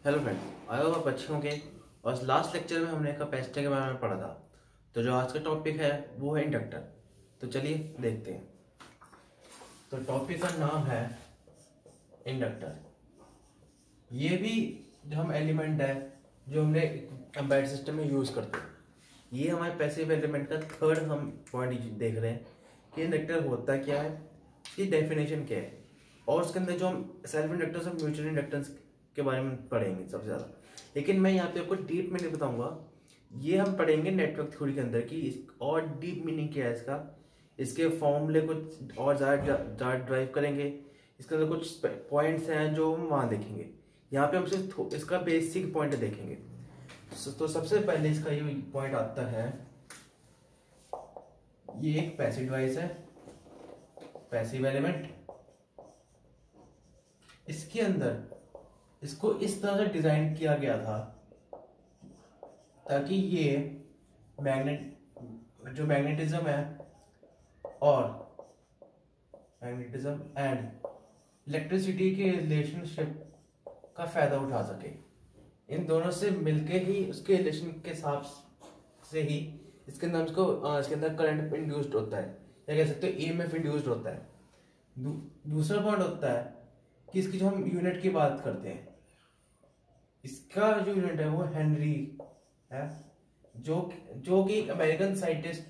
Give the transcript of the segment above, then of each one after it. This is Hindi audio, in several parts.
हेलो फ्रेंड, आए हो आप अच्छे होंगे। और लास्ट लेक्चर में हमने कैपेसिटर के बारे में पढ़ा था। तो जो आज का टॉपिक है वो है इंडक्टर। तो चलिए देखते हैं। तो टॉपिक का नाम है इंडक्टर। ये भी जो हम एलिमेंट है जो हमने एम्बेडेड सिस्टम में यूज़ करते हैं, ये हमारे पैसिव एलिमेंट का थर्ड हम पॉइंट देख रहे हैं कि इंडक्टर होता क्या है, इसकी डेफिनेशन क्या है, और उसके अंदर जो हम सेल्फ इंडक्टेंस और म्यूचुअल इंडक्टेंस के बारे में पढ़ेंगे सबसे ज़्यादा। लेकिन मैं यहाँ पे आपको डीप में नहीं बताऊंगा, ये हम पढ़ेंगे नेटवर्क थ्योरी के अंदर की और डीप मीनिंग क्या है इसका, इसके फॉर्मूले कुछ और ज़्यादा ड्राइव करेंगे। इसके अंदर कुछ पॉइंट्स हैं जो हम वहाँ देखेंगे। यहाँ पे हम सिर्फ इसका बेसिक पॉइंट देखेंगे। तो सबसे पहले इसका ये पॉइंट आता है, ये एक पैसिव डिवाइस है, पैसिव एलिमेंट। इसके अंदर इसको इस तरह से डिजाइन किया गया था ताकि ये मैग्नेटिज्म है और मैग्नेटिज्म एंड इलेक्ट्रिसिटी के रिलेशनशिप का फायदा उठा सके। इन दोनों से मिलके ही उसके रिलेशन के हिसाब से ही इसके अंदर इसके अंदर करंट इंड्यूस्ड होता है, या कह सकते हो ईएमएफ इंड्यूस्ड होता है। दूसरा पॉइंट होता है कि इसकी जो हम यूनिट की बात करते हैं, इसका जो यूनिट है वो हेनरी है, जो कि अमेरिकन साइंटिस्ट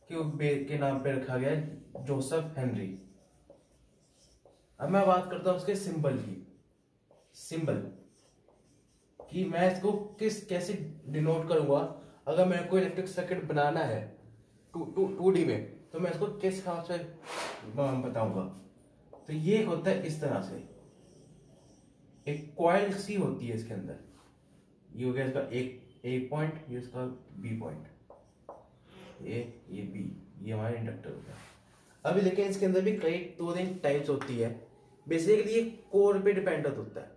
के नाम पे रखा गया है, जोसेफ हेनरी। अब मैं बात करता हूं उसके सिंबल कि मैं इसको कैसे डिनोट करूंगा। अगर मेरे को इलेक्ट्रिक सर्किट बनाना है 2D में, तो मैं इसको किस हिसाब से बताऊंगा। तो ये होता है इस तरह से, एक कॉइल सी होती है इसके अंदर। ये हो गया इसका एक पॉइंट, ये इसका बी पॉइंट, ये बी, ये हमारा इंडक्टर हो गया। अभी लेकिन इसके अंदर भी कई 2-3 टाइप्स होती है। बेसिकली ये कोर पे डिपेंडेंट होता है।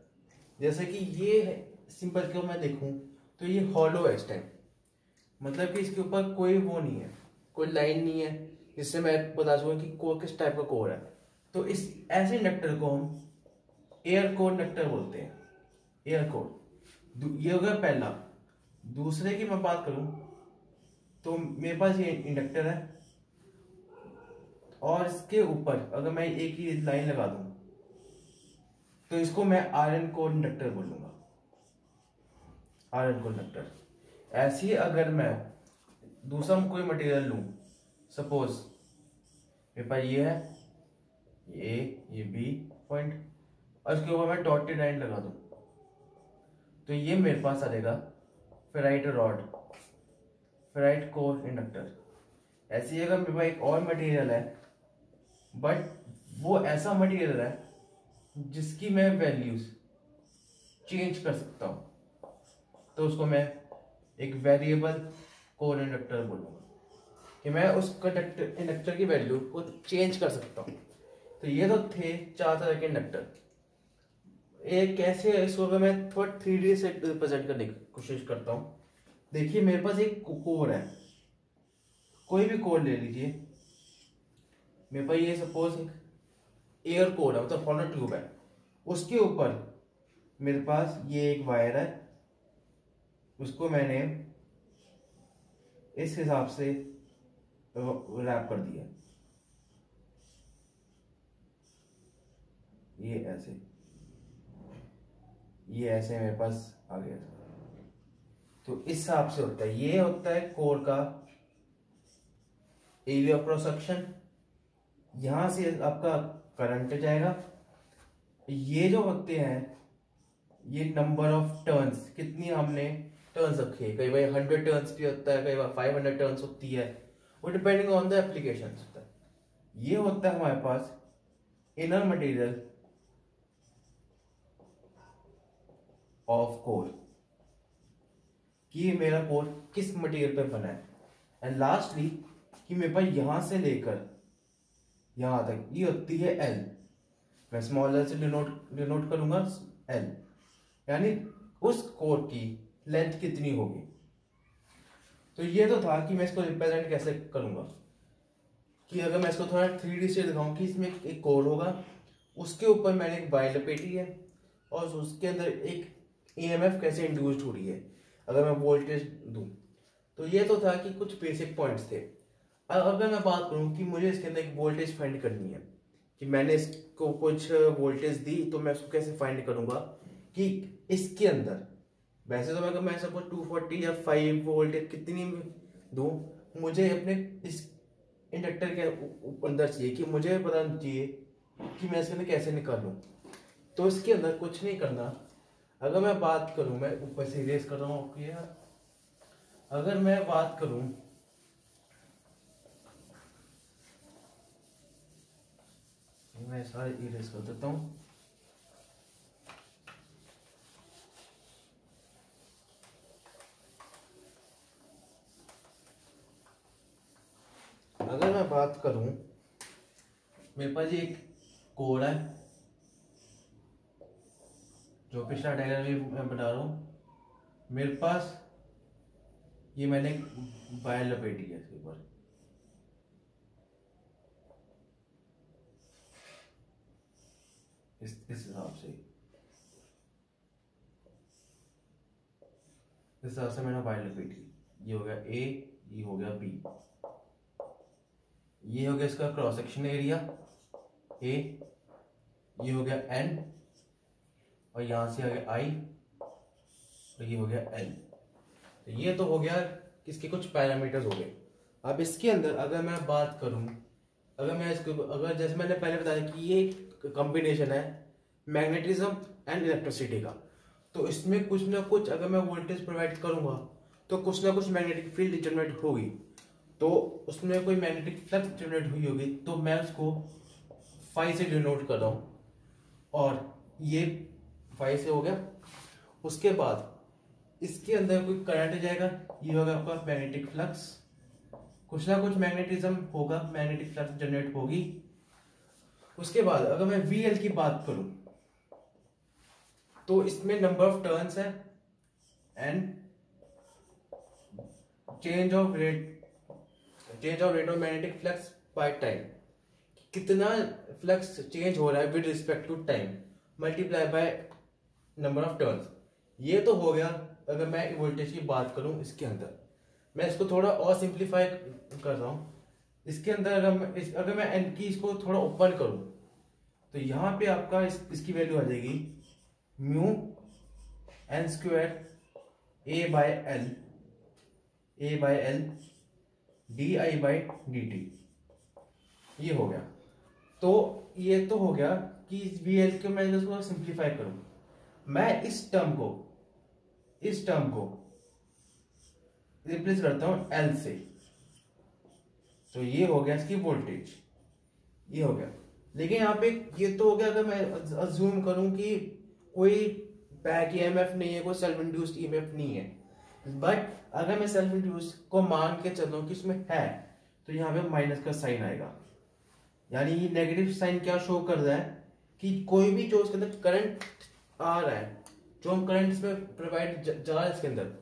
जैसे कि ये सिंपल को मैं देखूं तो ये हॉलो है इस टाइम, मतलब कि इसके ऊपर कोई वो नहीं है, कोई लाइन नहीं है जिससे मैं बता सकूं कि कोर किस टाइप का कोर है। तो इस ऐसे इंडक्टर को हम एयर कोर इंडक्टर बोलते हैं, एयर कोर। ये हो गया पहला। दूसरे की मैं बात करूं तो मेरे पास ये इंडक्टर है और इसके ऊपर अगर मैं एक ही लाइन लगा दूं तो इसको मैं आयरन कोर इंडक्टर बोलूंगा, आयरन कोर इंडक्टर। ऐसे ही अगर मैं दूसरा कोई मटेरियल लूं, सपोज मेरे पास ये है, ये बी पॉइंट, और इसके ऊपर मैं डॉटेड लाइन लगा दूं तो ये मेरे पास आ जाएगा ferrite rod, ferrite core inductor. ऐसे ही अगर मेरे पास एक और मटेरियल है, बट वो ऐसा मटेरियल है जिसकी मैं वैल्यूज चेंज कर सकता हूं, तो उसको मैं एक वेरिएबल कोर इंडक्टर बोलूंगा कि मैं उस इंडक्टर की वैल्यू को चेंज कर सकता हूं। तो ये तो थे 4 तरह के इंडक्टर। एक कैसे इसको अगर मैं थोड़ा 3D से रिप्रेजेंट करने की कोशिश करता हूं, देखिए मेरे पास एक कोर है, कोई भी कोर ले लीजिए। मेरे पास ये सपोज एयर कोर है, मतलब हॉलो ट्यूब है। उसके ऊपर मेरे पास ये एक वायर है, उसको मैंने इस हिसाब से रैप कर दिया, ये ऐसे मेरे पास आ गया। तो इस हिसाब से होता है, ये होता है कोर का एरिया ऑफ क्रॉस सेक्शन। यहां से आपका करंट जाएगा। ये जो होते हैं ये नंबर ऑफ टर्न्स, कितनी हमने टर्न्स रखी है, कई बार 100 टर्न्स भी होता है, कई बार 500 टर्न्स होती है, वो डिपेंडिंग ऑन द एप्लीकेशन होता है। ये होता है हमारे पास इनर मटेरियल ऑफ कोर, कि मेरा कोर किस मटेरियल पर बना है। एंड लास्टली कि मेरे पास यहां से लेकर यहां तक ये होती है एल। मैं स्मॉल एल से डिनोट करूंगा एल, यानी उस कोर की लेंथ कितनी होगी। तो ये तो था कि मैं इसको रिप्रेजेंट कैसे करूंगा, कि अगर मैं इसको थोड़ा 3D से दिखाऊं कि इसमें एक कोर होगा, उसके ऊपर मैंने एक वायर लपेटी है और उसके अंदर एक ईएमएफ कैसे इंड्यूस्ड हो रही है अगर मैं वोल्टेज दूं। तो ये तो था कि कुछ बेसिक पॉइंट्स थे। अब अगर मैं बात करूं कि मुझे इसके अंदर एक वोल्टेज फाइंड करनी है, कि मैंने इसको कुछ वोल्टेज दी तो मैं उसको कैसे फाइंड करूंगा कि इसके अंदर, वैसे तो मैं सपोज 240 या 5 वोल्ट कितनी दूं, मुझे अपने इस इंडक्टर के अंदर चाहिए कि मुझे पता चाहिए कि मैं इसके अंदर कैसे निकालूं। तो इसके अंदर कुछ नहीं करना। अगर मैं बात करूं, मैं ऊपर से इरेज कर रहा हूं यार, अगर मैं बात करूं मैं सारे इरेज कर देता हूं। अगर मैं बात करूं, मेरे पास ये एक कोड है जो पिछला डायग्राम में मैं बता रहा हूं। मेरे पास ये मैंने वायर लपेटी है इसके ऊपर, इस हिसाब से, इस हिसाब से मैंने वायर लपेटी। ये हो गया ए, ये हो गया बी, ये हो गया इसका क्रॉस सेक्शन एरिया ए, ये हो गया एन, और यहां से आ गया आई, और ये हो गया एल। तो ये तो हो गया इसके कुछ पैरामीटर्स हो गए। अब इसके अंदर अगर मैं बात करूं, अगर मैं इसको, अगर जैसे मैंने पहले बताया कि ये कॉम्बिनेशन है मैग्नेटिज्म एंड इलेक्ट्रिसिटी का, तो इसमें कुछ ना कुछ अगर मैं वोल्टेज प्रोवाइड करूंगा तो कुछ ना कुछ मैग्नेटिक फील्ड जनरेट होगी। तो उसमें कोई मैग्नेटिक फ्लक्स जनरेट हुई होगी, तो मैं उसको फाई से डिनोट कर रहा हूं, और ये फाई से हो गया। उसके बाद इसके अंदर कोई करंट जाएगा, ये होगा आपका मैग्नेटिक फ्लक्स, कुछ ना कुछ मैग्नेटिज्म होगा, मैग्नेटिक फ्लक्स जनरेट होगी। उसके बाद अगर मैं वीएल की बात करूं तो इसमें नंबर ऑफ टर्न्स है and change of rate of magnetic flux by time, कितना फ्लक्स चेंज हो रहा है with respect to time, multiply by number of turns. ये तो हो गया अगर मैं वोल्टेज की बात करूं। इसके अंदर मैं इसको थोड़ा और सिंप्लीफाई कर रहा हूं। इसके अंदर अगर मैं एन की इसको थोड़ा ओपन करूं तो यहां पे आपका इसकी वैल्यू आ जाएगी mu N square A by L D I by D T. ये हो गया। तो ये तो हो गया कि वी एल के मैं इसको सिंप्लीफाई करूं, मैं इस टर्म को रिप्लेस करता हूं एल से, तो ये हो गया इसकी वोल्टेज, ये हो गया। लेकिन यहाँ पे ये तो हो गया अगर मैं अज्यूम करूं कि कोई बैक ईएमएफ नहीं है, कोई सेल्फ इंड्यूस्ड ईएमएफ नहीं है। बट अगर मैं सेल्फ इंड्यूस को मान के चलूं कि इसमें है, तो यहाँ पे माइनस का साइन आएगा, यानी ये नेगेटिव साइन क्या शो कर रहा है कि कोई भी जो उसके अंदर करंट आ रहा है, जो हम करंट इसमें प्रोवाइड जा रहा है इसके अंदर,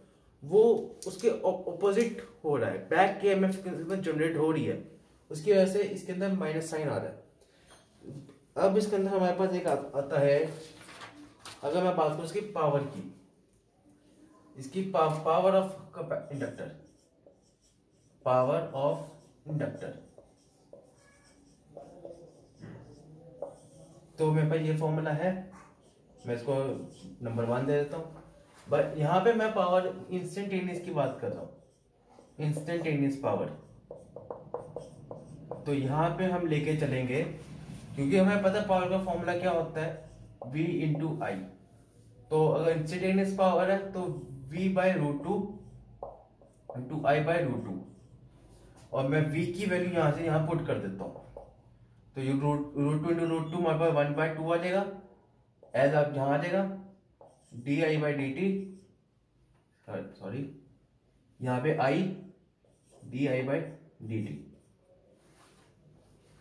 वो उसके ऑपोजिट हो रहा है, बैक के ईएमएफ जनरेट हो रही है, उसकी वजह से इसके अंदर माइनस साइन आ रहा है। अब इसके अंदर हमारे पास एक आता है, अगर मैं बात करूं इसकी पावर की, इसकी power of inductor, power of inductor, तो मेरे पास ये फॉर्मूला है, मैं इसको नंबर 1 दे देता हूं। बट यहां पे मैं पावर इंस्टेंटेनियस की बात कर रहा हूं, इंस्टेंटेनियस पावर। तो यहां पे हम लेके चलेंगे, क्योंकि हमें पता पावर का फॉर्मूला क्या होता है, V इंटू आई। तो अगर इंस्टेंटेनियस पावर है तो V by root two into I by root two, और मैं V की वैल्यू यहां से यहां पुट कर देता हूं, तो ये root two into root two हमारे पास 1/2 आ जाएगा, एज आप जहां आ जाएगा D I by D T, sorry यहां पे I D I by D T.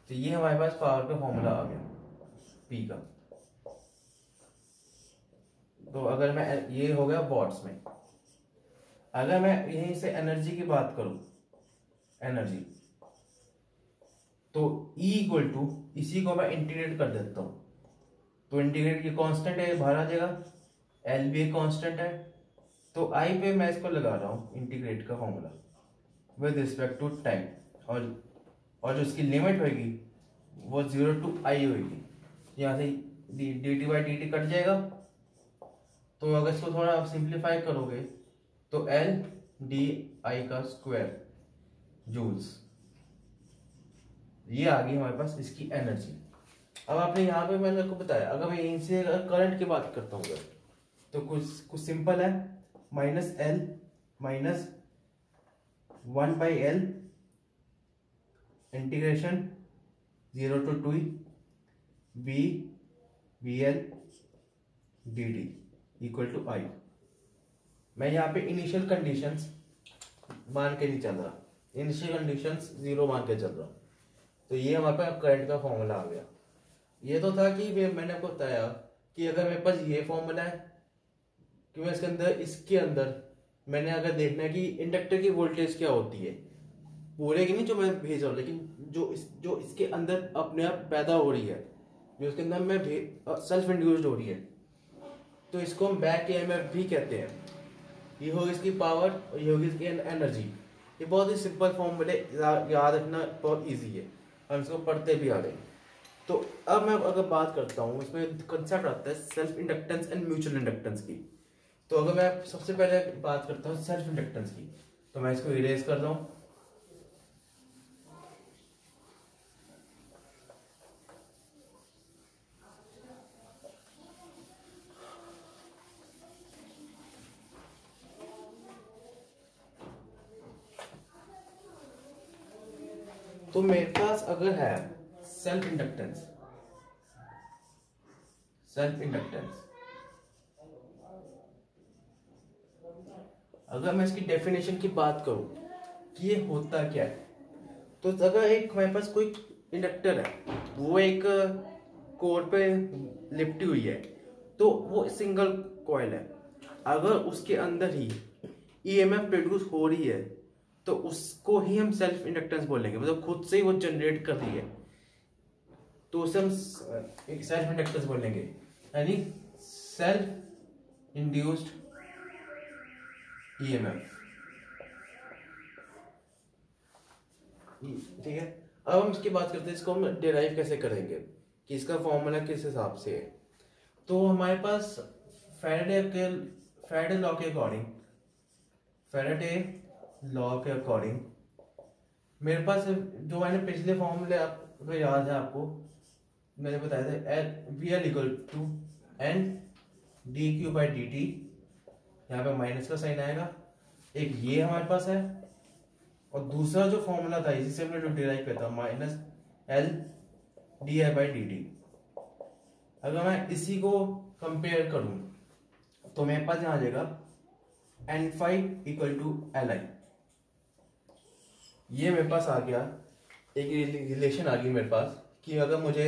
तो ये हमारे पास पावर का फॉर्मूला आ गया पी का। तो अगर मैं, ये हो गया वॉट्स में। अगर मैं यहीं से एनर्जी की बात करूं, एनर्जी, तो E इक्वल टू, इसी को मैं इंटीग्रेट कर देता हूं, तो इंटीग्रेट, ये कांस्टेंट है, बाहर आ जाएगा, एल भी एक कांस्टेंट है, तो आई पे मैं इसको लगा रहा हूँ इंटीग्रेट का formula with respect to time, और जो इसकी लिमिट होगी वो 0 to I होगी। यहाँ से D T by D T cut जाएगा, तो अगर इसको थोड़ा आप सिंप्लीफाई करोगे तो एल डी आई का स्क्वायर जूल्स, ये आ गई हमारे पास इसकी एनर्जी। अब आपने यहाँ पे मैंने आपको बताया, अगर मैं इनसे करंट की बात करता हूँ तो कुछ सिंपल है, minus L minus 1/L integration 0 to 2 B V L D D equal to I. मैं यहाँ पे इनिशियल कंडीशंस मान के नहीं चल रहा, इनिशियल कंडीशंस 0 मान के चल रहा, तो ये हमारे पास करंट का फॉर्मूला आ गया। ये तो था कि मैंने आपको बताया कि अगर मेरे पास ये फॉर्मूला है कि मैं इसके अंदर मैंने अगर देखना है कि इंडक्टर की वोल्टेज क्या होती है, पूरे की नहीं जो मैं भेज रहा हूँ, लेकिन जो इसके अंदर अपने आप पैदा हो रही है, जो इसके अंदर मैं सेल्फ इंड्यूस्ड हो रही है, तो इसको हम बैक ईएमएफ भी कहते हैं। ये होगी इसकी पावर और ये होगी इसकी एनर्जी। ये बहुत ही सिंपल फॉर्मूले, याद रखना बहुत इजी है, हम इसको पढ़ते भी आ गए। तो अब मैं अगर बात करता हूँ, इसमें कंसेप्ट आता है self inductance and mutual inductance की। तो अगर मैं सबसे पहले बात करता हूँ सेल्फ इंडक्टेंस की, तो मैं इसको इरेज कर रहा हूँ। तो मेरे पास अगर है सेल्फ इंडक्टेंस अगर मैं इसकी डेफिनेशन की बात करूं कि ये होता क्या है, तो अगर एक हमारे पास कोई इंडक्टर है, वो एक कोर पे लिपटी हुई है, तो वो सिंगल कॉइल है, अगर उसके अंदर ही ईएमएफ प्रोड्यूस हो रही है तो उसको ही हम सेल्फ इंडक्टेंस बोलेंगे, मतलब खुद से ही वो जनरेट कर रही है, तो उसे हम एक सेल्फ इंडक्टेंस बोलेंगे, यानी सेल्फ इंड्यूस्ड ईएमएफ। ठीक है, अब हम इसकी बात करते हैं, इसको हम डिराइव कैसे करेंगे कि इसका फॉर्मूला किस हिसाब से है। तो हमारे पास फैराडे लॉ के अकॉर्डिंग मेरे पास जो मैंने पिछले फॉर्मूले आपको याद है, आपको मैंने बताया था V L equal to N D Q by D T, यहाँ पे माइनस का साइन आएगा, एक ये हमारे पास है, और दूसरा जो फॉर्मूला था इसी से हमने जो डिराइव किया था minus L D I by D T. अगर मैं इसी को कंपेयर करूं तो मेरे पास यहाँ आ जाएगा N five equal to L I. ये मेरे पास आ गया, एक रिलेशन आ गई मेरे पास कि अगर मुझे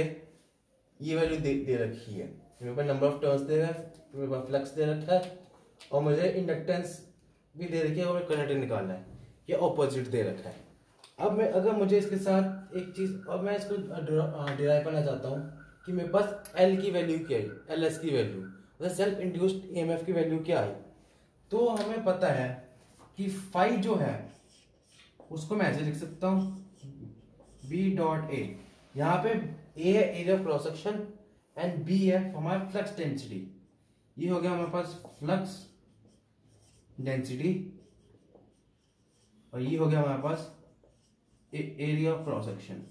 ये वैल्यू दे रखी है, मेरे पास नंबर ऑफ टर्न्स दे रखा है, मेरे पास फ्लक्स दे रखा है, और मुझे इंडक्टेंस भी दे रखी है, और करंट निकालना है, ये ऑपोजिट दे रखा है। अब मैं अगर मुझे इसके साथ एक चीज, अब मैं इसको डिराइव करना चाहता हूँ कि मेरे पास एल की वैल्यू क्या है, एल एस की वैल्यू, मतलब सेल्फ इंड्यूस्ड ईएमएफ की वैल्यू क्या है। तो हमें पता है कि फाई जो है उसको मैं ऐसे लिख सकता हूं बी डॉट ए, यहाँ पे ए है area of cross section and B है हमारा फ्लक्स डेंसिटी। ये हो गया हमारे पास फ्लक्स डेंसिटी, और ये हो गया हमारे पास एरिया ऑफ क्रॉस सेक्शन,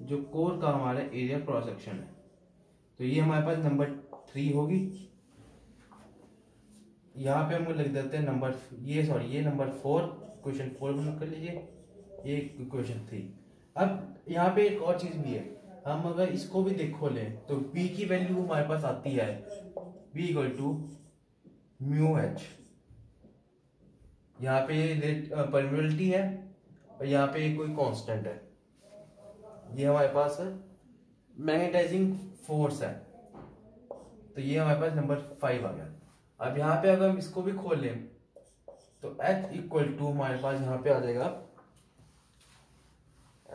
जो कोर का हमारा एरिया क्रॉस सेक्शन है। तो ये हमारे पास नंबर 3 होगी, यहाँ पे हम लिख देते हैं ये नंबर 4, क्वेश्चन 4 में कर लीजिए, ये क्वेश्चन 3। अब यहाँ पे एक और चीज भी है, हम अगर इसको भी देखो लें तो B की वैल्यू हमारे पास आती है B equal to mu H. यहाँ पे परमेबिलिटी है और यहाँ पे कोई कांस्टेंट है, ये हमारे पास मैग्नेटाइजिंग फोर्स है, तो ये हमारे पास नंबर 5 आ गया। अब यहाँ पे अगर हम इसको भी खोल लें तो H इक्वल टू हमारे पास यहाँ पे आ जाएगा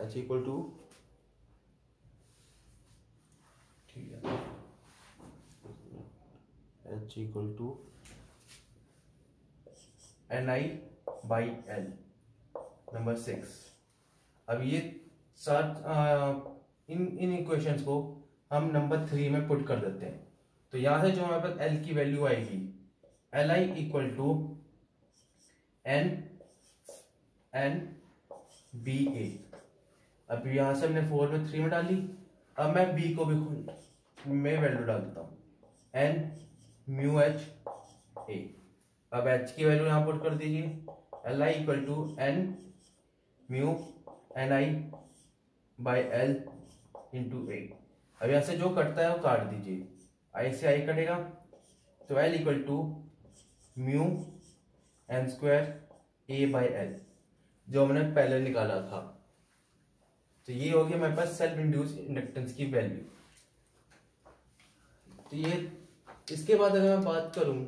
H इक्वल टू, ठीक है, H equal to NI/L। Number 6। अब ये सात इन इक्वेशंस को हम नंबर 3 में पुट कर देते हैं। तो यहां से जो हमारे पास L की वैल्यू आएगी, Li इक्वल टू NNBA। अब यहां से हमने 4 में 3 में डाली। अब मैं B को भी मैं वैल्यू डाल देता हूं, NμHA। अब H की वैल्यू यहां पुट कर दीजिए, Li equal to NμNi/L into A। अब यहां से जो कटता है वो काट दीजिए, I से I कटेगा, तो L इक्वल टू μN²A/L जो हमने पहले निकाला था। तो ये हो गया हमारे पास सेल्फ इंड्यूस इंडक्टेंस की वैल्यू। तो ये इसके बाद अगर मैं बात करूं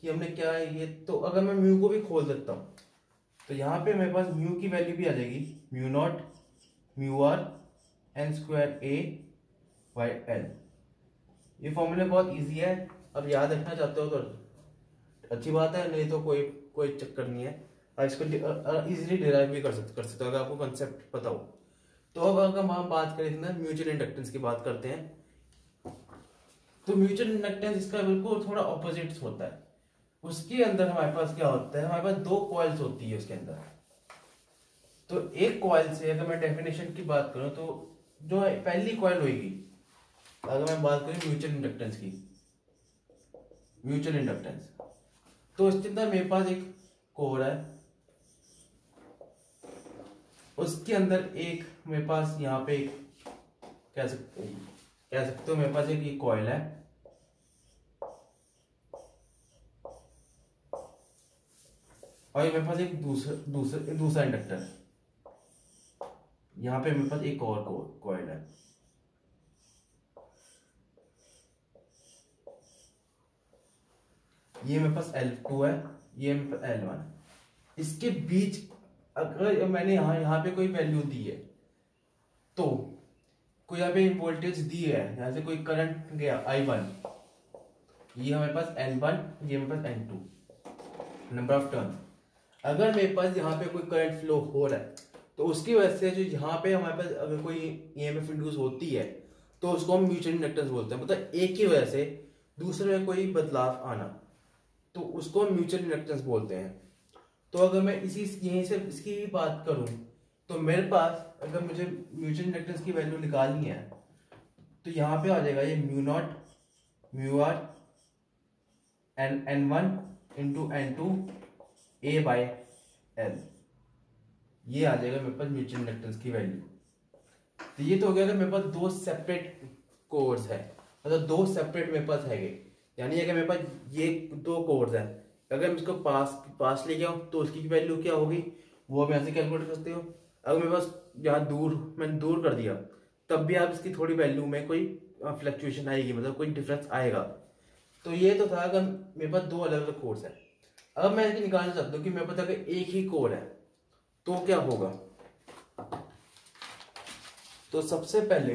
कि हमने क्या है ये, तो अगर मैं म्यू को भी खोल देता हूं तो यहाँ पे मेरे पास म्यू की वैल्यू भी आ जाएगी, μ0 μr N²A/L। ये फॉर्मूला बहुत इजी है, अब याद रखना चाहते हो तो अच्छी बात है, नहीं तो कोई चक्कर नहीं है। और इसको इजीली डिराइव भी कर सकते हो अगर आपको कंसेप्ट पता हो। तो अब अगर हम बात करें ना म्यूचुअल इंडक्टेंस की बात करते हैं, तो म्यूचुअल इंडक्टेंस इसका बिल्कुल थोड़ा ऑपोजिट होता है। उसके अंदर हमारे पास क्या होता है, हमारे पास 2 कॉइल्स होती है उसके अंदर। तो एक कॉइल से अगर मैं डेफिनेशन की बात करूं तो जो पहली कॉइल होगी, अगर मैं बात करूं म्यूचुअल इंडक्टेंस की, म्यूचुअल इंडक्टेंस, तो इसके अंदर मेरे पास एक कोर है, उसके अंदर एक मेरे पास यहाँ पे एक कह सकते हो मेरे पास एक कॉइल है, और मेरे पास एक दूसरा इंडक्टर है। यहाँ पे मेरे पास एक और कॉइल है। ये मेरे पास L2 है, ये मेरे पास L1 है। इसके बीच अगर मैंने यहाँ पे कोई वैल्यू दी है, तो कोई यहाँ पे वोल्टेज दी है, यहाँ से कोई करंट गया I1, ये हमारे पास N1, ये मेरे पास N2, नंबर ऑफ टर्न। अगर मेरे पास यहाँ पे कोई करंट फ्लो हो रहा है तो उसकी वजह से जो यहाँ पे हमारे पास अगर कोई EMF इंड्यूस होती है तो उसको हम म्यूचुअल इंडक्टेंस बोलते हैं। मतलब एक ही वजह से दूसरे में कोई बदलाव आना, तो उसको हम म्यूचुअल इंडक्टेंस बोलते हैं। तो अगर मैं यहीं से इसकी बात करूं तो मेरे पास अगर मुझे म्यूचुअल इंडक्टेंस की वैल्यू निकालनी है तो यहाँ पे आ जाएगा ये μ0 μr N1 into N2 A/L। ये आ जाएगा मेरे पास म्यूचुअल इंडक्टेंस की वैल्यू। तो ये तो हो गया अगर मेरे पास 2 सेपरेट कोर्स है, मतलब 2 सेपरेट मेरे पास है, यानी अगर मेरे पास ये 2 कोर्स है, अगर मैं इसको पास ले गया हूँ तो उसकी वैल्यू क्या होगी वो आप यहाँ से कैलकुलेट कर सकते हो। अगर मेरे पास यहाँ मैंने दूर कर दिया तब भी आप इसकी थोड़ी वैल्यू में कोई फ्लक्चुएशन आएगी, मतलब कोई डिफरेंस आएगा। तो ये तो था अगर मेरे पास 2 अलग अलग कोर्स है। अब मैं इसकी निकालना चाहता हूँ कि मेरे पास अगर एक ही कोर है तो क्या होगा। तो सबसे पहले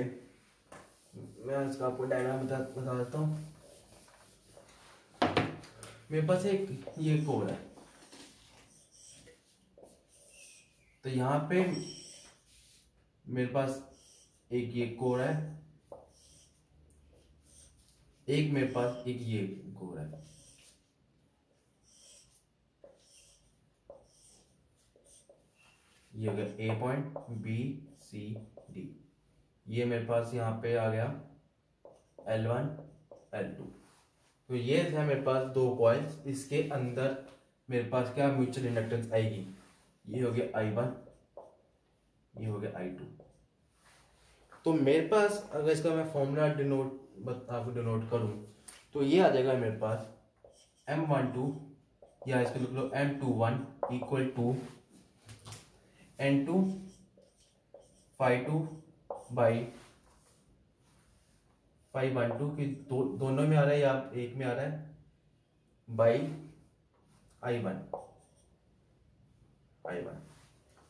मैं इसका आपको डायग्राम बता देता हूँ। मेरे पास एक ये कोर है, तो यहाँ पे मेरे पास एक ये कोर है, एक मेरे पास एक ये कोर है। ये हो गया A point, B C D। ये मेरे पास यहाँ पे आ गया L1 L2। तो ये है मेरे पास 2 कॉइल्स, इसके अंदर मेरे पास क्या म्यूचुअल इंडक्टेंस आएगी, ये हो गया I1, ये हो गया I2। तो मेरे पास अगर इसका मैं फॉर्मूला आपको डिनोट करूं तो ये आ जाएगा मेरे पास M12 या इसको लिख लो M21 equal to N2 ∅2 by ∅12 की दोनों में आ रहा है या एक में आ रहा है, बाई I1।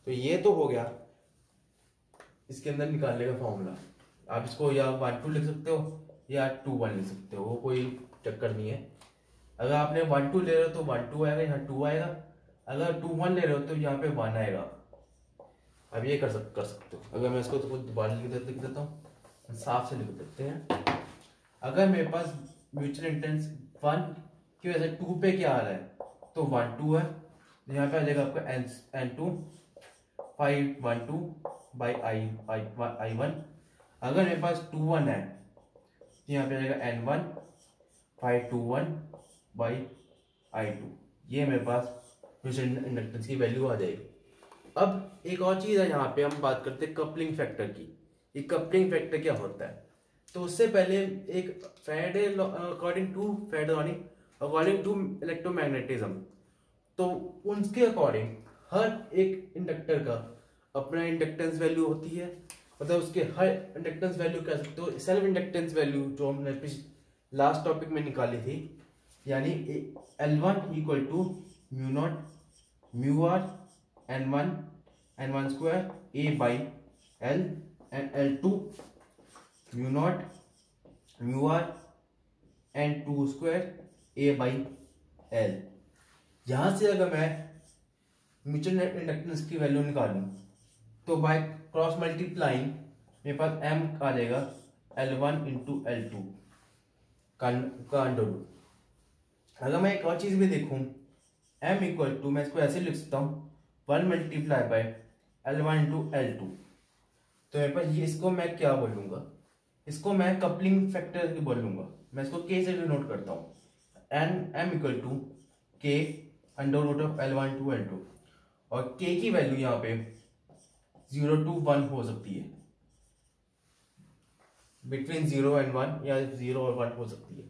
तो ये तो हो गया इसके अंदर निकालने का फॉर्मूला। आप इसको या 12 लिख सकते हो या 21 लिख सकते हो, वो कोई चक्कर नहीं है। अगर आपने 1 2 ले रहे हो तो 1 2 आएगा, यहाँ 2 आएगा। अगर 2 1 ले रहे हो तो यहाँ पे 1 आएगा। अब ये कर सकते हो। अगर मैं इसको तो दोबारा लिख देता हूँ, साफ से लिख देते हैं। अगर मेरे पास म्यूचुअल इंटेंस 1 की वजह से 2 पे क्या आ रहा है तो 1 2 है, यहाँ पे आ जाएगा आपका n2 5 1 2 बाई i1। अगर मेरे पास 2 1 है तो यहाँ पे आ जाएगा n1 5 2 1 बाई i2। ये मेरे पास म्यूचुअल इंडक्टेंस की वैल्यू आ जाएगी। अब एक और चीज़ है, यहाँ पे हम बात करते हैं कपलिंग फैक्टर की। ये कपलिंग फैक्टर क्या होता है? तो उससे पहले एक फैराडे अकॉर्डिंग टू इलेक्ट्रोमैग्नेटिज्म, तो उनके अकॉर्डिंग हर एक इंडक्टर का अपना इंडक्टेंस वैल्यू होती है। मतलब उसके हर इंडक्टेंस वैल्यू कह सकते हो सेल्फ इंडक्टेंस वैल्यू, जो हमने लास्ट टॉपिक में निकाली थी, यानी L1 equal to mu not mu R n1 square a by l, and L2 mu not mu R n2 square a by l। यहां से अगर मैं म्यूचुअल इंडक्टेंस की वैल्यू निकालूं तो बाय क्रॉस मल्टीप्लाइंग मेरे पास m आ जाएगा L1 इंटू L2 का अंडर रूट। अगर मैं एक और चीज भी देखूं, m इक्वल टू, मैं इसको ऐसे लिख सकता हूँ 1 multiply by L1 into L2। तो मेरे पास ये, इसको मैं क्या बोलूंगा, इसको मैं कपलिंग फैक्टर की बोलूंगा। मैं इसको k से डिनोट करता हूँ, m equal to k under root of L1 to L2। और k की वैल्यू यहाँ पे 0 to 1 हो सकती है, बिटवीन 0 and 1, या 0 और 1 हो सकती है।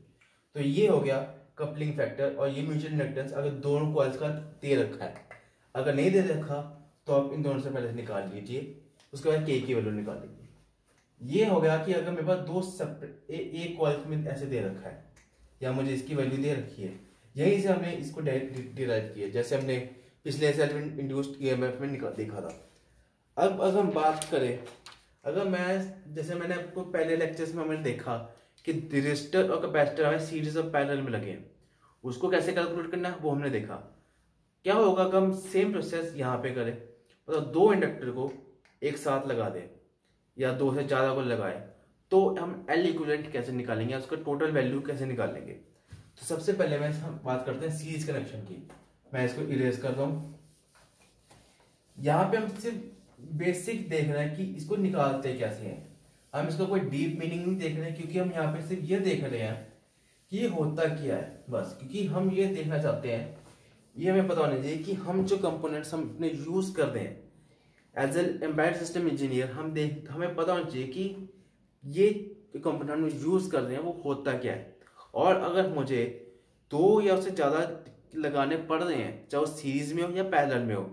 तो ये हो गया कपलिंग फैक्टर। और ये म्यूचुअल इंडक्टेंस अगर दोनों कॉइल्स का दे रखा है, अगर नहीं दे रखा तो आप इन दोनों से पहले निकाल लीजिए, उसके बाद के की वैल्यू निकाल लीजिए। ये हो गया कि अगर मेरे पास दो सेपरेट एक कॉइल में ऐसे दे रखा है, या मुझे इसकी वैल्यू दे रखी है, यहीं से हमने इसको डिराइव किया, जैसे हमने पिछले सेल्फ इंड्यूस्ड ईएमएफ में देखा था। अब अगर हम बात करें, अगर मैं, जैसे मैंने आपको पहले लेक्चर्स में हमने देखा कि रजिस्टर और कैपेसिटर हमें सीरीज और पैरेलल में लगे, उसको कैसे कैलकुलेट करना है वो हमने देखा। क्या होगा अगर हम सेम प्रोसेस यहाँ पे करें, मतलब दो इंडक्टर को एक साथ लगा दें या दो से ज़्यादा को लगाए, तो हम एल इक्विवेलेंट कैसे निकालेंगे, उसका टोटल वैल्यू कैसे निकालेंगे। तो सबसे पहले हम बात करते हैं सीरीज कनेक्शन की। मैं इसको इरेज कर रहा हूँ। यहाँ पे हम सिर्फ बेसिक देख रहे हैं कि इसको निकालते कैसे हैं, हम इसका कोई डीप मीनिंग नहीं देख रहे हैं, क्योंकि हम यहाँ पे सिर्फ ये देख रहे हैं कि ये होता क्या है बस। क्योंकि हम ये देखना चाहते हैं, ये हमें पता होना चाहिए कि हम जो कंपोनेंट्स हम अपने यूज कर रहे हैं as an embedded system engineer, हमें पता होना चाहिए कि ये कंपोनेंट हम यूज कर रहे हैं वो होता क्या है। और अगर मुझे दो या उससे ज़्यादा लगाने पड़ रहे हैं, चाहे वो सीरीज में हो या पैरेलल में हो,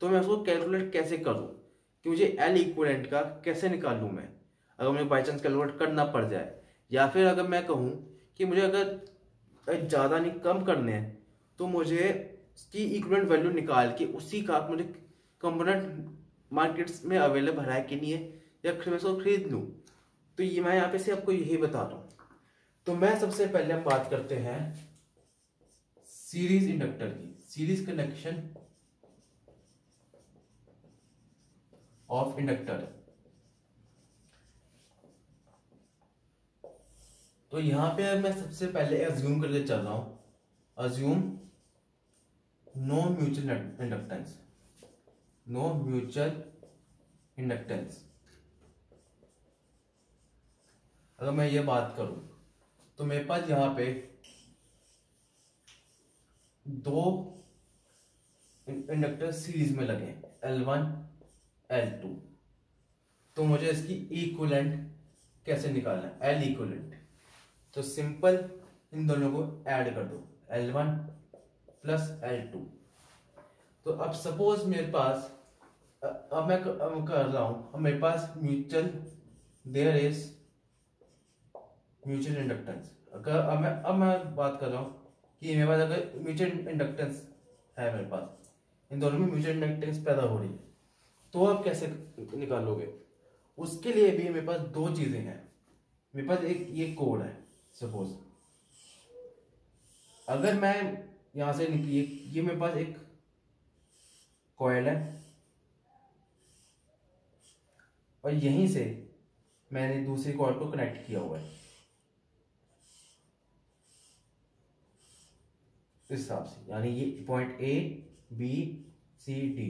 तो मैं उसको कैलकुलेट कैसे करूँ, कि मुझे एल इक्विवेलेंट का कैसे निकालूँ मैं, अगर मुझे बाई चांस कैलकुलेट करना पड़ जाए। या फिर अगर मैं कहूँ कि मुझे अगर ज़्यादा नहीं कम करने हैं, तो मुझे उसकी इक्विवेलेंट वैल्यू निकाल के उसी का मुझे कंपोनेंट मार्केट्स में अवेलेबल है कि नहीं है, या फिर मैं उसको खरीद लूँ। तो ये मैं यहाँ पे से आपको यही बता रहा हूँ। तो मैं सबसे पहले हम बात करते हैं सीरीज इंडक्टर की, सीरीज कनेक्शन ऑफ इंडक्टर। तो यहां पे मैं सबसे पहले अज्यूम करके चल रहा हूं, assume no mutual inductance, no mutual inductance. अगर मैं ये बात करूं तो मेरे पास यहां पे दो इंडक्टर सीरीज में लगे, L1 L2। तो मुझे इसकी इक्विवेलेंट कैसे निकालना है, एल इक्विवेलेंट। तो सिंपल इन दोनों को ऐड कर दो, L1 प्लस L2। तो अब सपोज मेरे पास, अब मैं कर रहा हूं, अब मेरे पास mutual, there is mutual inductance. अगर अब मैं बात कर रहा हूं कि मेरे पास अगर म्यूचुअल इंडक्टेंस है, मेरे पास इन दोनों में म्यूचुअल इंडक्टेंस पैदा हो रही है, तो आप कैसे निकालोगे? उसके लिए भी मेरे पास दो चीजें हैं। मेरे पास एक ये कोड है, सपोज अगर मैं यहां से निकली, ये मेरे पास एक कॉइल है और यहीं से मैंने दूसरी कॉइल को कनेक्ट किया हुआ है इस हिसाब से, यानी ये point A B C D.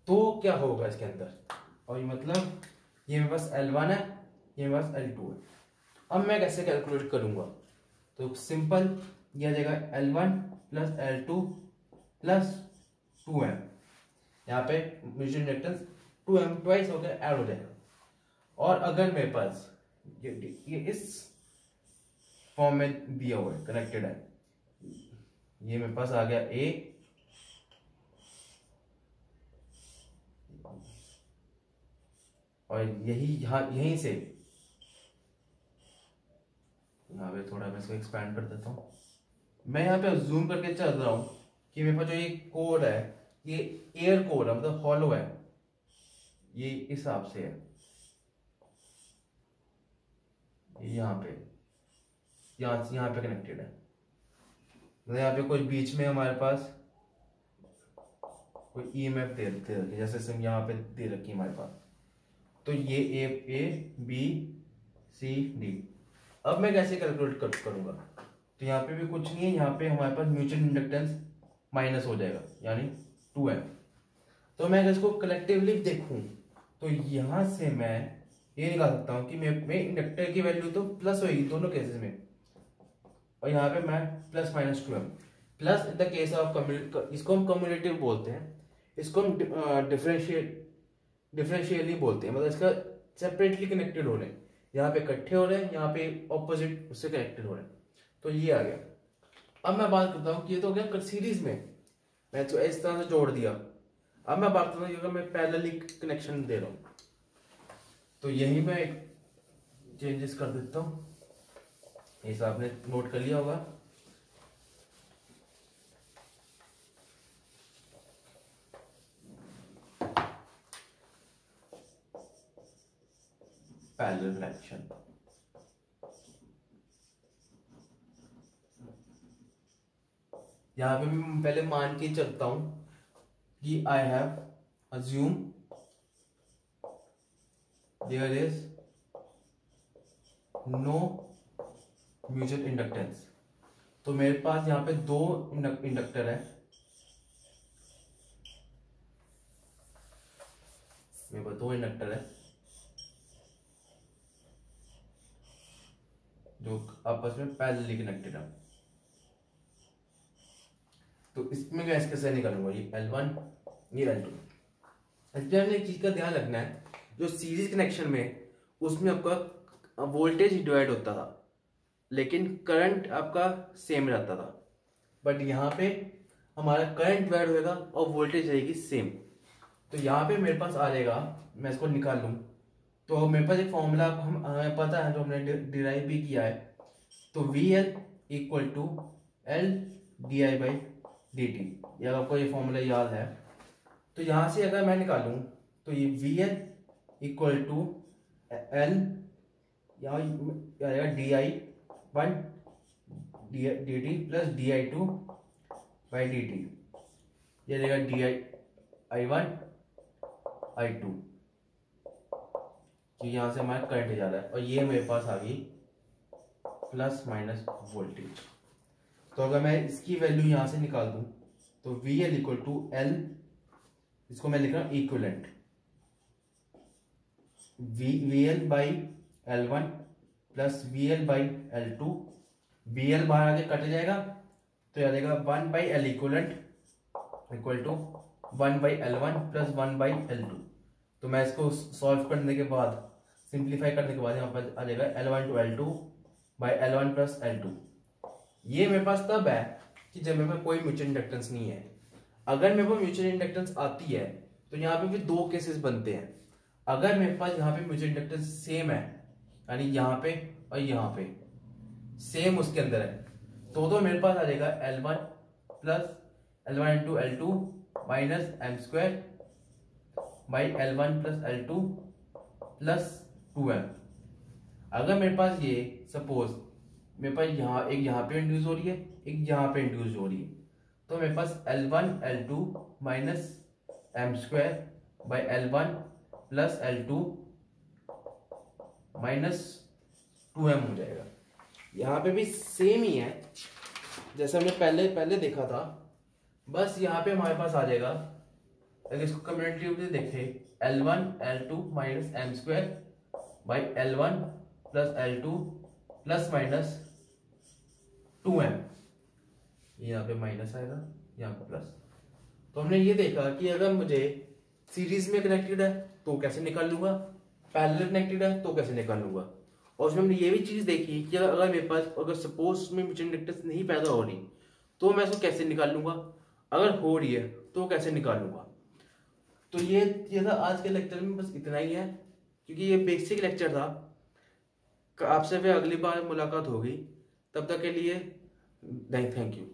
तो क्या होगा इसके अंदर, और ये मतलब ये मेरे पास L1 है, ये मेरे पास L2 है। अब मैं कैसे कैलकुलेट करूंगा, तो सिंपल, ये आ जाएगा L1 plus L2 plus 2M, यहाँ पे म्यूचुअल इंडक्टेंस 2M ट्वाइस हो गया, ऐड हो जाएगा। और अगर मेरे पास ये इस फॉर्म में दिया हुआ है, कनेक्टेड है, ये मेरे पास आ गया A और यही यहीं से यहाँ पे थोड़ा मैं इसको एक्सपैंड कर देता हूँ। मैं यहाँ पे जूम करके चल रहा हूँ कि मेरे पास जो ये कोर है, ये एयर कोर है, मतलब हॉलो है, ये इस हिसाब से है, यहाँ पे कनेक्टेड है। मतलब यहाँ पे कोई बीच में हमारे पास कोई ईएमएफ दे रखी, जैसे यहाँ पे दे रखी है हमारे पास। तो ये ए बी सी डी। अब मैं कैसे कैलकुलेट करूंगा, तो यहाँ पे भी कुछ नहीं है, यहाँ पे हमारे पास म्यूचुअल इंडक्टेंस माइनस हो जाएगा, यानी 2M। तो मैं अगर इसको कलेक्टिवली देखूं तो यहाँ से मैं ये निकाल सकता हूँ कि मैं इंडक्टर की वैल्यू तो प्लस होगी दोनों केसेस में, और यहाँ पे मैं plus minus 2M plus in the case of, इसको हम कम्युलेटिव बोलते हैं, इसको हम डिफरेंशियली बोलते हैं, मतलब इसका सेपरेटली कनेक्टेड हो रहे हैं, यहाँ पे इकट्ठे हो रहे हैं, यहाँ पे ऑपोजिट उससे कनेक्टेड हो रहे हैं। तो ये आ गया। अब मैं बात करता हूँ कि ये तो हो गया सीरीज में, मैं तो इस तरह से जोड़ दिया। अब मैं बात करता हूँ अगर मैं पैरेलली कनेक्शन दे रहा हूँ, तो यही मैं चेंजेस कर देता हूँ, ये आपने नोट कर लिया होगा। पैरेलल कनेक्शन, यहां पे मैं पहले मान के चलता हूं कि I have assume there is no mutual inductance. तो मेरे पास यहां पे दो इंडक्टर है, मेरे पास दो इंडक्टर है जो आपस में पैरेलली कनेक्टेड है। तो इसमें मैं कैसे निकालूंगा, ये L1 ये L2। इसमें हमने एक चीज का ध्यान रखना है, जो सीरीज कनेक्शन में उसमें आपका वोल्टेज डिवाइड होता था लेकिन करंट आपका सेम रहता था, बट यहाँ पे हमारा करंट डिवाइड होगा और वोल्टेज रहेगी सेम। तो यहाँ पे मेरे पास आ जाएगा, मैं इसको निकाल लूँ तो मेरे पास एक फॉर्मूला हमें पता है जो हमने डिराइव भी किया है। तो VL equal to L di/dt, ये आपको ये फॉर्मूला याद है। तो यहाँ से अगर मैं निकालूं तो ये VL इक्वल टू L यहाँ आएगा di/dt प्लस di2/dt, ये रहेगा di1/i2, कि यहाँ से हमारा करंट जा रहा है और ये मेरे पास आ गई प्लस माइनस वोल्टेज। तो अगर मैं इसकी वैल्यू यहाँ से निकाल दूं तो VL इक्वल टू L, इसको मैं लिख रहा हूं equivalent, VL/L1 plus VL/L2, VL बाहर आके कट जाएगा तो यह देगा 1/L equivalent equal to 1/L1 plus 1/L2। तो मैं इसको सॉल्व करने के बाद, सिंप्लीफाई करने के बाद यहाँ पर आ जाएगा L1 to L2/L1 plus L2। ये मेरे पास तब है कि जब मेरे पास कोई म्यूचुअल इंडक्टेंस नहीं है। अगर मेरे पास म्यूचुअल इंडक्टेंस आती है तो यहाँ पे भी दो केसेस बनते हैं। अगर मेरे पास यहाँ पे म्यूचुअल इंडक्टेंस सेम है, यानी यहाँ पे और यहाँ पे सेम उसके अंदर है, तो मेरे पास आ जाएगा L1 plus L1 into L2 minus M² by L1 plus L2 plus 2M। अगर मेरे पास ये सपोज मेरे पास यहाँ पे इंड्यूस हो रही है, एक यहाँ पे इंड्यूस हो रही है, तो मेरे पास L1 L2 minus M square by L1 plus L2 minus 2m हो जाएगा। यहाँ पे भी सेम ही है जैसे हमने पहले देखा था, बस यहाँ पे हमारे पास आ जाएगा, अगर इसको कम्यूटेटिवली देखें, L1 L2 minus M square by L1 plus L2 plus minus 2m, यहाँ पे माइनस आएगा, यहाँ पे प्लस। तो हमने ये देखा कि अगर मुझे सीरीज में कनेक्टेड है तो कैसे निकाल लूंगा, पैरेलल कनेक्टेड है तो कैसे निकाल लूंगा। और उसमें हमने ये भी चीज देखी कि अगर मेरे पास अगर सपोज में म्यूचुअल इंडक्टेंस नहीं पैदा हो रही तो मैं इसको कैसे निकाल लूंगा, अगर हो रही है तो कैसे निकालूंगा। तो ये था आज के लेक्चर में, बस इतना ही है क्योंकि ये बेसिक लेक्चर था। आपसे फिर अगली बार मुलाकात होगी, तब तक के लिए थैंक यू।